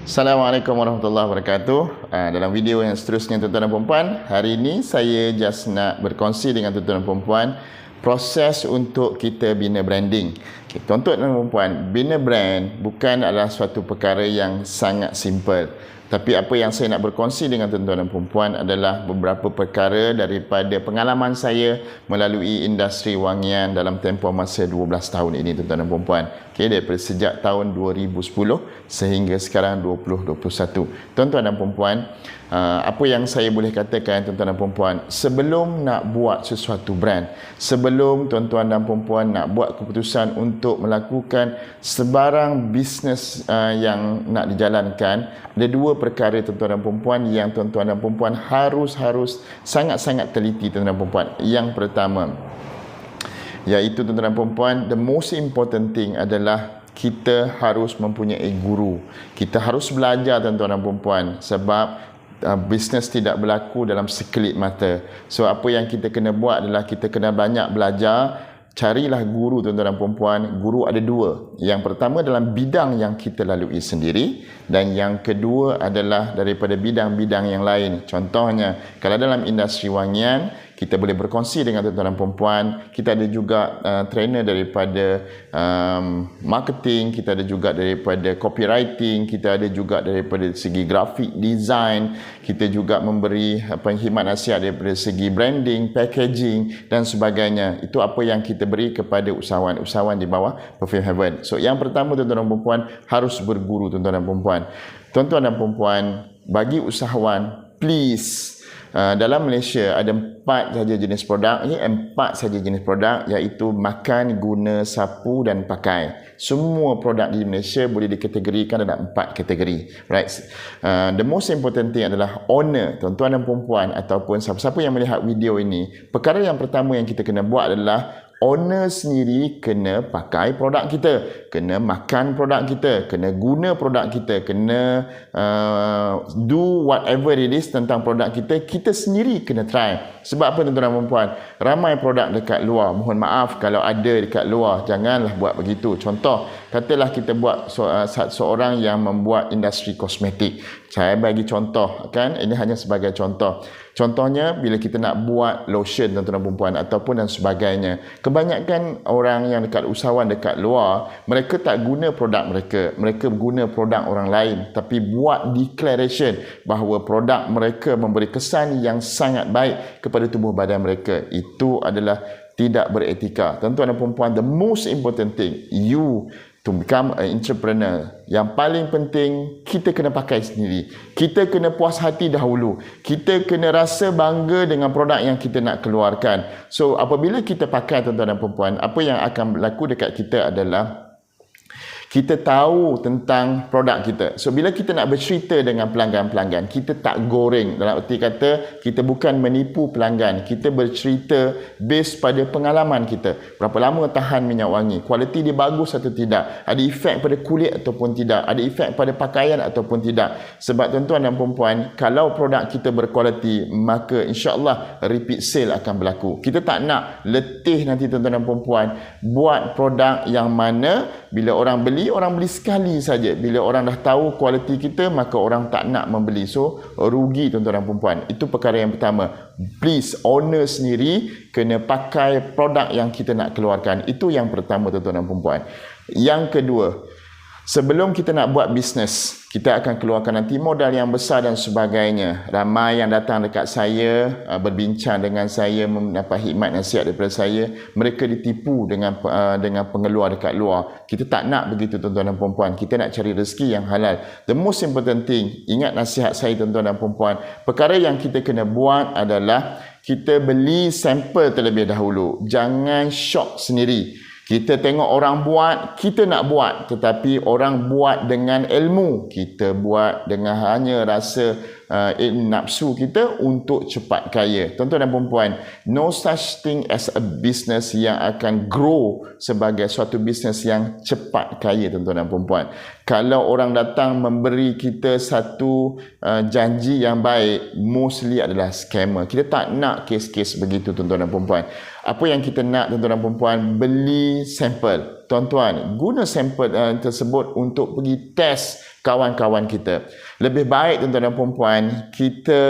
Assalamualaikum warahmatullahi wabarakatuh. Dalam video yang seterusnya tuan-tuan dan puan-puan, hari ini saya just nak berkongsi dengan tuan-tuan dan puan-puan proses untuk kita bina branding. Okay, tuan-tuan dan puan-puan, bina brand bukan adalah suatu perkara yang sangat simple. Tapi apa yang saya nak berkongsi dengan tuan-tuan dan puan-puan adalah beberapa perkara daripada pengalaman saya melalui industri wangian dalam tempoh masa 12 tahun ini tuan-tuan dan puan-puan. Okay, daripada sejak tahun 2010 sehingga sekarang 2021. Tuan-tuan dan puan-puan, apa yang saya boleh katakan tuan-tuan dan puan-puan, sebelum nak buat sesuatu brand, sebelum tuan-tuan dan puan-puan nak buat keputusan untuk melakukan sebarang bisnes yang nak dijalankan, ada dua perkara tuan-tuan dan puan-puan yang tuan-tuan dan puan-puan harus sangat-sangat teliti tuan-tuan dan puan-puan. Yang pertama, iaitu tuan-tuan dan puan-puan, the most important thing adalah kita harus mempunyai guru. Kita harus belajar tuan-tuan dan puan-puan, sebab bisnes tidak berlaku dalam sekelip mata. So apa yang kita kena buat adalah kita kena banyak belajar. Carilah guru tuan-tuan dan puan-puan. Guru ada dua. Yang pertama dalam bidang yang kita lalui sendiri, dan yang kedua adalah daripada bidang-bidang yang lain. Contohnya, kalau dalam industri wangian, kita boleh berkongsi dengan tuan-tuan dan puan-puan. Kita ada juga trainer daripada marketing, kita ada juga daripada copywriting, kita ada juga daripada segi grafik design, kita juga memberi khidmat nasihat daripada segi branding, packaging dan sebagainya. Itu apa yang kita beri kepada usahawan-usahawan di bawah Perfume Heaven. So yang pertama tuan-tuan dan puan-puan, harus berguru tuan-tuan dan puan-puan. Tuan-tuan dan puan-puan, bagi usahawan, please, dalam Malaysia ada 4 saja jenis produk. Ini 4 saja jenis produk, iaitu makan, guna, sapu dan pakai. Semua produk di Malaysia boleh dikategorikan dalam 4 kategori. Right? The most important thing adalah owner, tuan-tuan dan puan-puan ataupun siapa-siapa yang melihat video ini. Perkara yang pertama yang kita kena buat adalah owner sendiri kena pakai produk kita, kena makan produk kita, kena guna produk kita, kena do whatever it is tentang produk kita. Kita sendiri kena try. Sebab apa tuan-tuan dan puan-puan? Ramai produk dekat luar. Mohon maaf kalau ada dekat luar, janganlah buat begitu. Contoh, katalah kita buat seorang yang membuat industri kosmetik. Saya bagi contoh, kan? Ini hanya sebagai contoh. Contohnya, bila kita nak buat lotion tuan-tuan dan puan-puan ataupun dan sebagainya, kebanyakan orang yang dekat usahawan dekat luar, mereka tak guna produk mereka, mereka guna produk orang lain, tapi buat declaration bahawa produk mereka memberi kesan yang sangat baik kepada tubuh badan mereka. Itu adalah tidak beretika. Tuan-tuan dan puan-puan, the most important thing, you to become an entrepreneur, yang paling penting, kita kena pakai sendiri. Kita kena puas hati dahulu. Kita kena rasa bangga dengan produk yang kita nak keluarkan. So, apabila kita pakai tuan-tuan dan puan-puan, apa yang akan berlaku dekat kita adalah kita tahu tentang produk kita. So, bila kita nak bercerita dengan pelanggan-pelanggan, kita tak goreng. Dalam erti kata, kita bukan menipu pelanggan. Kita bercerita based pada pengalaman kita. Berapa lama tahan minyak wangi? Kualiti dia bagus atau tidak? Ada efek pada kulit ataupun tidak? Ada efek pada pakaian ataupun tidak? Sebab tuan-tuan dan puan-puan, kalau produk kita berkualiti, maka insya-Allah repeat sale akan berlaku. Kita tak nak letih nanti tuan-tuan dan puan-puan buat produk yang mana bila orang beli sekali saja. Bila orang dah tahu kualiti kita, maka orang tak nak membeli. So, rugi tuan-tuan dan puan-puan. Itu perkara yang pertama. Please, owner sendiri kena pakai produk yang kita nak keluarkan. Itu yang pertama tuan-tuan dan puan-puan. Yang kedua, sebelum kita nak buat bisnes, kita akan keluarkan nanti modal yang besar dan sebagainya. Ramai yang datang dekat saya, berbincang dengan saya, mendapat khidmat nasihat daripada saya. Mereka ditipu dengan pengeluar dekat luar. Kita tak nak begitu tuan-tuan dan puan-puan. Kita nak cari rezeki yang halal. The most important thing, ingat nasihat saya tuan-tuan dan puan-puan. Perkara yang kita kena buat adalah kita beli sampel terlebih dahulu. Jangan shock sendiri. Kita tengok orang buat, kita nak buat. Tetapi orang buat dengan ilmu. Kita buat dengan hanya rasa nafsu kita untuk cepat kaya. Tuan-tuan dan puan-puan, no such thing as a business yang akan grow sebagai suatu bisnes yang cepat kaya, tuan-tuan dan puan-puan. Kalau orang datang memberi kita satu janji yang baik, mostly adalah scammer. Kita tak nak kes-kes begitu, tuan-tuan dan puan-puan. Apa yang kita nak, tuan-tuan dan puan-puan, beli sampel. Tuan-tuan, guna sampel tersebut untuk pergi test kawan-kawan kita. Lebih baik tuan-tuan dan puan-puan, kita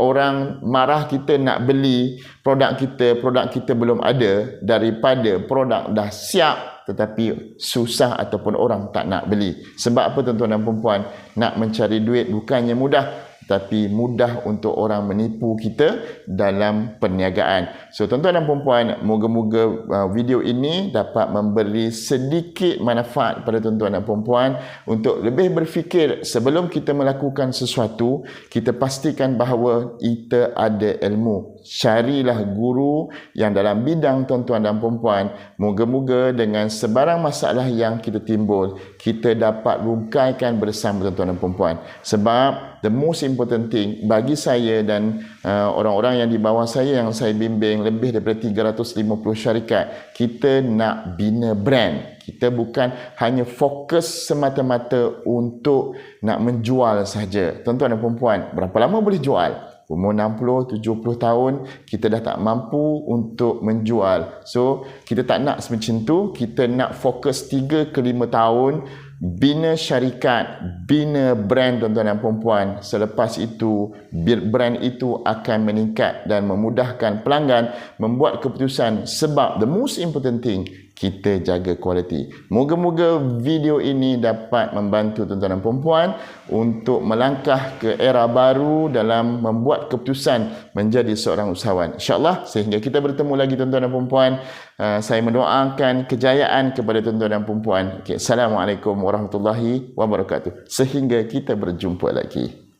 orang marah kita nak beli produk kita belum ada, daripada produk dah siap tetapi susah ataupun orang tak nak beli. Sebab apa tuan-tuan dan puan-puan? Nak mencari duit bukannya mudah, tapi mudah untuk orang menipu kita dalam perniagaan. So tuan-tuan dan puan-puan, moga-moga video ini dapat memberi sedikit manfaat pada tuan-tuan dan puan-puan untuk lebih berfikir sebelum kita melakukan sesuatu, kita pastikan bahawa kita ada ilmu. Carilah guru yang dalam bidang tuan-tuan dan puan-puan. Moga-moga dengan sebarang masalah yang kita timbul, kita dapat rungkaikan bersama tuan-tuan dan puan-puan. Sebab the most important thing bagi saya dan orang-orang yang di bawah saya yang saya bimbing, lebih daripada 350 syarikat, kita nak bina brand. Kita bukan hanya fokus semata-mata untuk nak menjual saja. Tuan-tuan dan puan-puan, berapa lama boleh jual? Umur 60, 70 tahun, kita dah tak mampu untuk menjual. So, kita tak nak macam tu. Kita nak fokus 3 ke 5 tahun, bina syarikat, bina brand tuan-tuan dan puan-puan. Selepas itu, brand itu akan meningkat dan memudahkan pelanggan membuat keputusan. Sebab the most important thing, kita jaga kualiti. Moga-moga video ini dapat membantu tuan-tuan dan puan-puan untuk melangkah ke era baru dalam membuat keputusan menjadi seorang usahawan. InsyaAllah, sehingga kita bertemu lagi tuan-tuan dan puan-puan, saya mendoakan kejayaan kepada tuan-tuan dan puan-puan. Assalamualaikum warahmatullahi wabarakatuh. Sehingga kita berjumpa lagi.